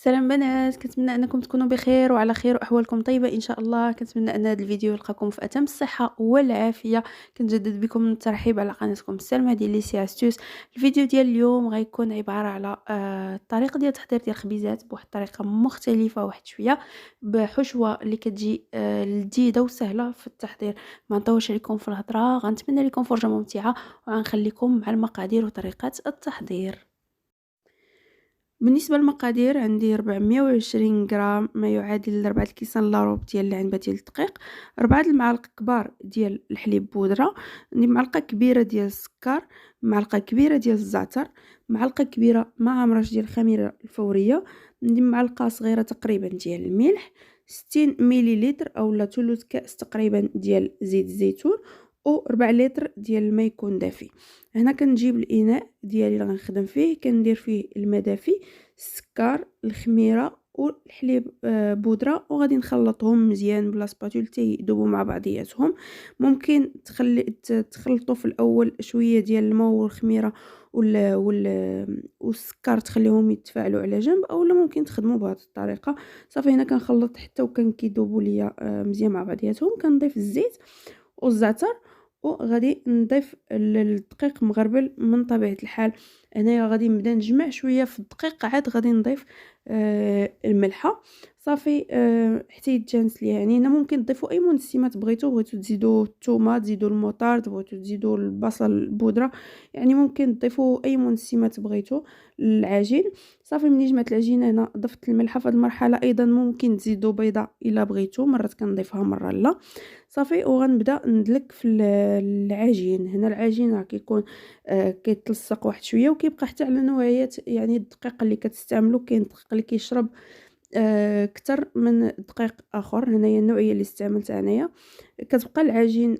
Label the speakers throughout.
Speaker 1: سلام بنات، كنتمنى انكم تكونوا بخير وعلى خير واحوالكم طيبه ان شاء الله. كنتمنى ان هذا الفيديو يلقاكم في اتم الصحه والعافيه. كنجدد بكم الترحيب على قناتكم السلمى ديال ليسي استوس. الفيديو ديال اليوم غيكون عباره على الطريقه ديال تحضير ديال الخبيزات بواحد الطريقه مختلفه واحد شويه، بحشوه اللي كتجي لذيذه وسهله في التحضير. ما نطولش عليكم في الهضره، غنتمنى لكم فرجه ممتعه وغنخليكم مع المقادير وطريقه التحضير. بالنسبة للمقادير عندي 420 غرام ما يعادل 4 كيسان لاروب ديال العنبة ديال الدقيق، 4 المعالق كبار ديال الحليب بودرة، عندي معلقة كبيرة ديال السكر، معلقة كبيرة ديال الزعتر، معلقة كبيرة مع مرش ديال الخميرة الفورية، عندي معلقة صغيرة تقريبا ديال الملح، 60 مليلتر اولا ثلث كاس تقريبا ديال زيت الزيتون، و 4 لتر ديال الماء يكون دافي. هنا كنجيب الاناء ديالي اللي غنخدم فيه، كندير فيه الماء دافي، السكر، الخميره والحليب بودره، وغادي نخلطهم مزيان بلا سباتول حتى يذوبوا مع بعضياتهم. ممكن تخلطوا في الاول شويه ديال الماء والخميره والسكر، تخليهم يتفاعلوا على جنب، اولا ممكن تخدموا بهذه الطريقه. صافي هنا كنخلط حتى وكان كيذوبوا ليا مزيان مع بعضياتهم. كنضيف الزيت والزعتر، وغادي نضيف الدقيق مغربل من طبيعه الحال. انايا غادي نبدا نجمع شويه في الدقيق، عاد غادي نضيف الملحه. صافي حتى يتجانس ليا. يعني هنا ممكن تضيفوا اي منسمات بغيتو تزيدوا الثومه، تزيدوا الموطارد، بغيتو تزيدوا البصل البودره، يعني ممكن تضيفوا اي منسمات بغيتو للعجين. صافي ملي جمعت العجينه هنا ضفت الملحه. في هذه المرحله ايضا ممكن تزيدوا بيضه الا بغيتو، مرات كنضيفها مره لا. صافي وغنبدا ندلك في العجين. هنا العجين راه كيكون كيتلصق واحد شويه، وكيبقى حتى على نوعيه يعني الدقيق اللي كتستعملوا. كاين دقيق اللي كيشرب اكثر من دقيق اخر. هنايا النوعيه اللي استعملتها انايا كتبقى العجين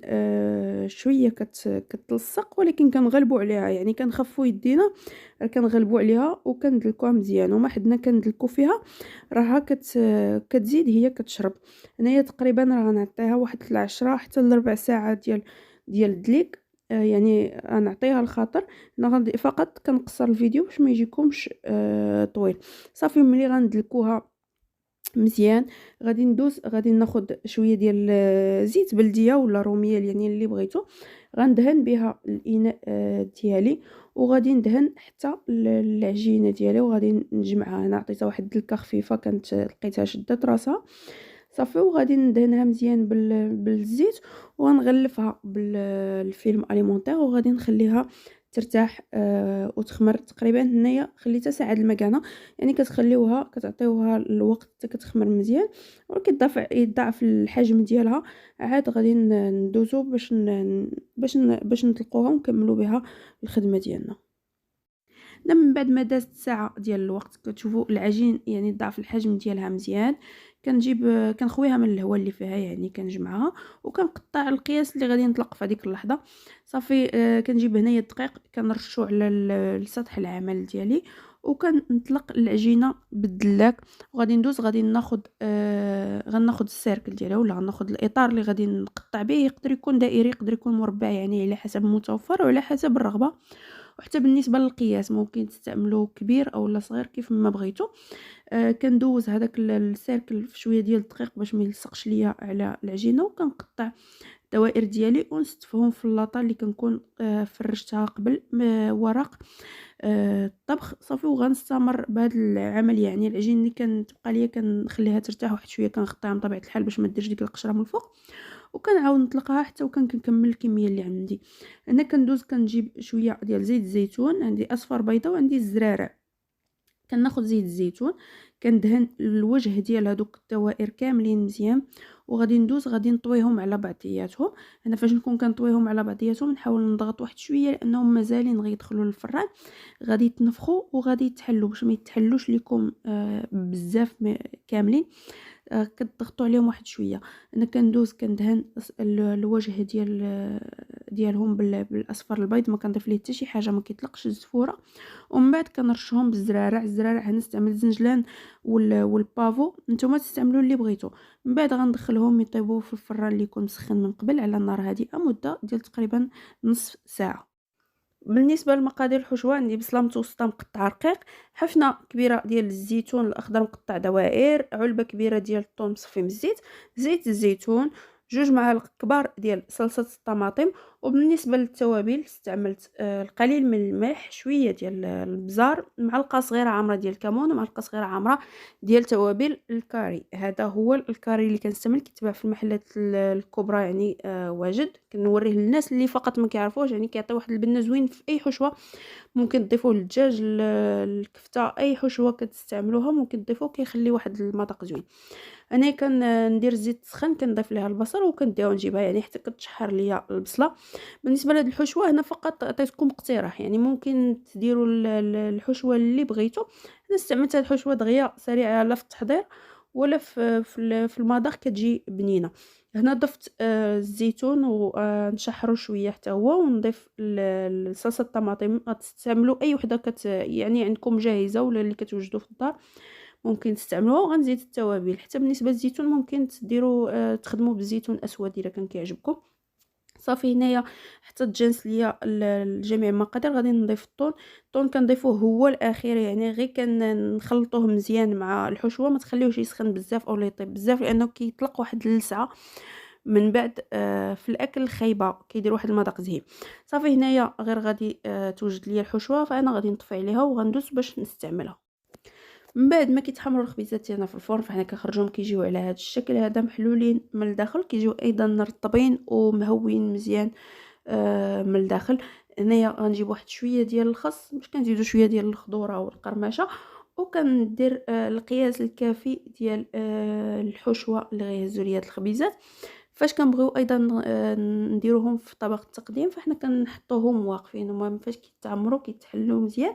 Speaker 1: شويه كتلصق، ولكن كنغلبوا عليها، يعني كنخفوا يدينا، كنغلبوا عليها وكندلكوها مزيان. وما حدنا كندلكو فيها راها كتزيد هي كتشرب. هنايا تقريبا راه غنعطيها واحد 10 حتى لربع ساعه ديال الدليك. يعني غنعطيها الخاطر. انا غادي فقط كنقصر الفيديو باش ما يجيكمش طويل. صافي ملي غندلكوها مزيان غادي ناخد شويه ديال زيت بلديه ولا روميال، يعني اللي بغيتو. غندهن بها الاناء ديالي، وغادي ندهن حتى العجينه ديالي، وغادي نجمعها. انا عطيتها واحد الدلكه خفيفه، كانت لقيتها شدت راسها. صافي وغادي ندهنها مزيان بالزيت، وغنغلفها بالفيلم اليمونتير، وغادي نخليها ترتاح وتخمر. تقريبا هنايا خليتها ساعه المكانه، يعني كتخليوها كتعطيوها الوقت حتى كتخمر مزيان، يضاعف الحجم ديالها. عاد غادي ندوزو باش نطلقوها ونكملوا بها الخدمه ديالنا. من بعد ما دازت ساعه ديال الوقت كتشوفوا العجين يعني ضاعف الحجم ديالها مزيان. كنجيب كنخويها من الهواء اللي فيها، يعني كنجمعها وكنقطع القياس اللي غادي نطلق في هذيك اللحظه. صافي كنجيب هنايا الدقيق كنرشو على السطح العمل ديالي، وكنطلق العجينه بالدلاك. وغادي ندوز غادي غناخد السيركل ديالها، ولا غناخد الاطار اللي غادي نقطع به. يقدر يكون دائري، يقدر يكون مربع، يعني على حسب المتوفر وعلى حسب الرغبه. وحتى بالنسبه للقياس ممكن تستعملوا كبير او صغير كيف ما بغيتوا. كندوز هذاك السيركل في شويه ديال الدقيق باش ما يلصقش ليا على العجينه، وكنقطع الدوائر ديالي ونستفهم في اللاطه اللي كنكون فرشتها قبل ورق الطبخ. صافي وغنستمر بهذا العمل. يعني العجين اللي كتبقى ليا كنخليها ترتاح واحد شويه، كنغطيها بطبيعه الحال باش ما ديرش ديك القشره من الفوق، وكنعاود نطلقها حتى كنكمل الكميه اللي عندي. انا كندوز كنجيب شويه ديال زيت الزيتون، عندي اصفر بيضه وعندي الزرارع. كناخذ زيت الزيتون كندهن الوجه ديال هذوك الدوائر كاملين مزيان، وغادي ندوز غادي نطويهم على بعضياتهم. انا فاش نكون كنطويهم على بعضياتهم نحاول نضغط واحد شويه، لانهم مازالين غيدخلوا للفران، غادي يتنفخوا وغادي يتحلوا باش ما يتحلوش لكم بزاف كاملين. كتضغطوا عليهم واحد شويه. انا كندوز كندهن الوجه ديالهم بالاصفر البيض، ما كنضيف ليه حتى شي حاجه، ما كيطلقش الزفوره. ومن بعد كنرشهم بالزرارع. الزرارع هنا نستعمل الزنجلان والبافو، نتوما تستعملوا اللي بغيتو. من بعد غندخلهم يطيبوا في الفران اللي يكون مسخن من قبل على النار هادئه مده ديال تقريبا نصف ساعه. بالنسبة لمقادير الحشوة، عندي بصلة متوسطة مقطعة رقيق، حفنة كبيرة ديال الزيتون الأخضر مقطع دوائر، علبة كبيرة ديال الثوم مصفي من الزيت، زيت الزيتون، 2 معالق كبار ديال صلصة الطماطم. وبالنسبة للتوابل استعملت القليل من الملح، شوية ديال البزار، معلقة صغيرة عامرة ديال الكمون، ومعلقة صغيرة عامرة ديال توابل الكاري. هذا هو الكاري اللي كنستعمل، كيتباع في المحلات الكبرى يعني واجد، كنوريه للناس اللي فقط ما كيعرفوش، يعني كيعطي واحد البنه زوين في اي حشوه. ممكن تضيفوه للدجاج، الكفته، اي حشوه كتستعملوها ممكن تضيفوه، كيخلي واحد المذاق زوين. انا كندير الزيت سخن، كنضيف ليها البصل وكنديها ونجيبها يعني حتى كتشحر ليا البصله. بالنسبه لهاد الحشوه هنا فقط عطيتكم اقتراح، يعني ممكن تديروا الحشوه اللي بغيتو. انا استعملت هاد الحشوه دغيا سريعه لا في التحضير ولا في المذاق، كتجي بنينه. هنا ضفت الزيتون ونشحرو شويه حتى هو، ونضيف صلصه الطماطم. غتستعملوا اي وحده يعني عندكم جاهزه ولا اللي كتوجدوا في الدار ممكن تستعملوها. وغنزيد التوابل، حتى بالنسبه للزيتون ممكن تديروا تخدموا بالزيتون اسود اذا كان كيعجبكم. صافي هنايا حتى تجانس ليا جميع المقادير. غادي نضيف الطون كنضيفوه هو الاخير، يعني غير كنخلطوه مزيان مع الحشوه، ما تخليوش يسخن بزاف او يطيب بزاف، لانه كيطلق واحد اللسعه من بعد في الاكل خايبه، كيدير واحد المذاق زهير. صافي هنايا غير غادي توجد ليا الحشوه، فانا غادي نطفي عليها وغندوز باش نستعملها. من بعد ما كيتحمروا الخبيزات ديالنا في الفرن، فحنا كنخرجوهم كيجيو على هذا الشكل هذا، محلولين من الداخل، كيجيو ايضا رطبين ومهوين مزيان من الداخل. هنايا غنجيب واحد شويه ديال الخس، باش كنزيدو شويه ديال الخضوره والقرمشه، وكندير القياس الكافي ديال الحشوه اللي غيهزوا لي هاد الخبيزات. فاش كنبغيو ايضا نديروهم في طبق التقديم، فاحنا كنحطوهم واقفين، هما فاش كيتعمروا كيتحلوا مزيان.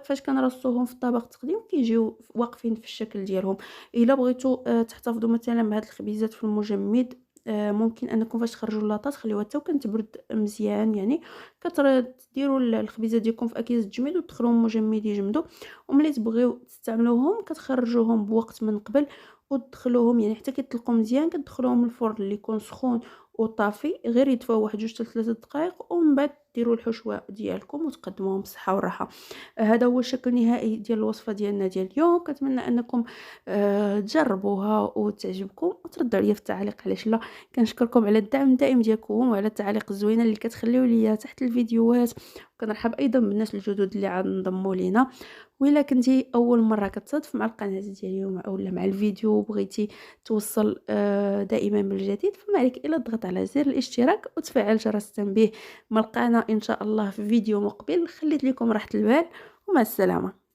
Speaker 1: فاش كنرصوهم في الطبق التقديم كيجيو واقفين في الشكل ديالهم. الا بغيتوا تحتفظوا مثلا بهاد الخبيزات في المجمد، ممكن انكم فاش تخرجوا لاطا تخليوها حتى وكتبرد مزيان، يعني كتديروا الخبيزه ديالكم في اكياس تجميد وتدخلوهم مجمد يجمدوا. وملي تبغيو تستعملوهم كتخرجوهم بوقت من قبل وتدخلوهم، يعني حتى كيطلقوا مزيان، كتدخلوهم الفرن اللي يكون سخون وطافي، غير يدفاو واحد 2 حتى 3 دقائق، ومن بعد ديروا الحشوه ديالكم وتقدموهم بالصحه والراحه. هذا هو الشكل النهائي ديال الوصفه ديالنا ديال اليوم. كنتمنى انكم تجربوها وتعجبكم وتردوا عليا في التعليق، علاش لا. كنشكركم على الدعم الدائم ديالكم وعلى التعاليق الزوينه اللي كتخليو ليا تحت الفيديوهات. وكنرحب ايضا بالناس الجدد اللي غنضموا لينا. وإلا كنتي اول مره كتصادف مع القناه ديالي ولا مع الفيديو وبغيتي توصل دائما بالجديد، فما عليك الا تضغط على زر الاشتراك وتفعل جرس التنبيه. ملقانا ان شاء الله في فيديو مقبل. خليت لكم راحه البال ومع السلامه.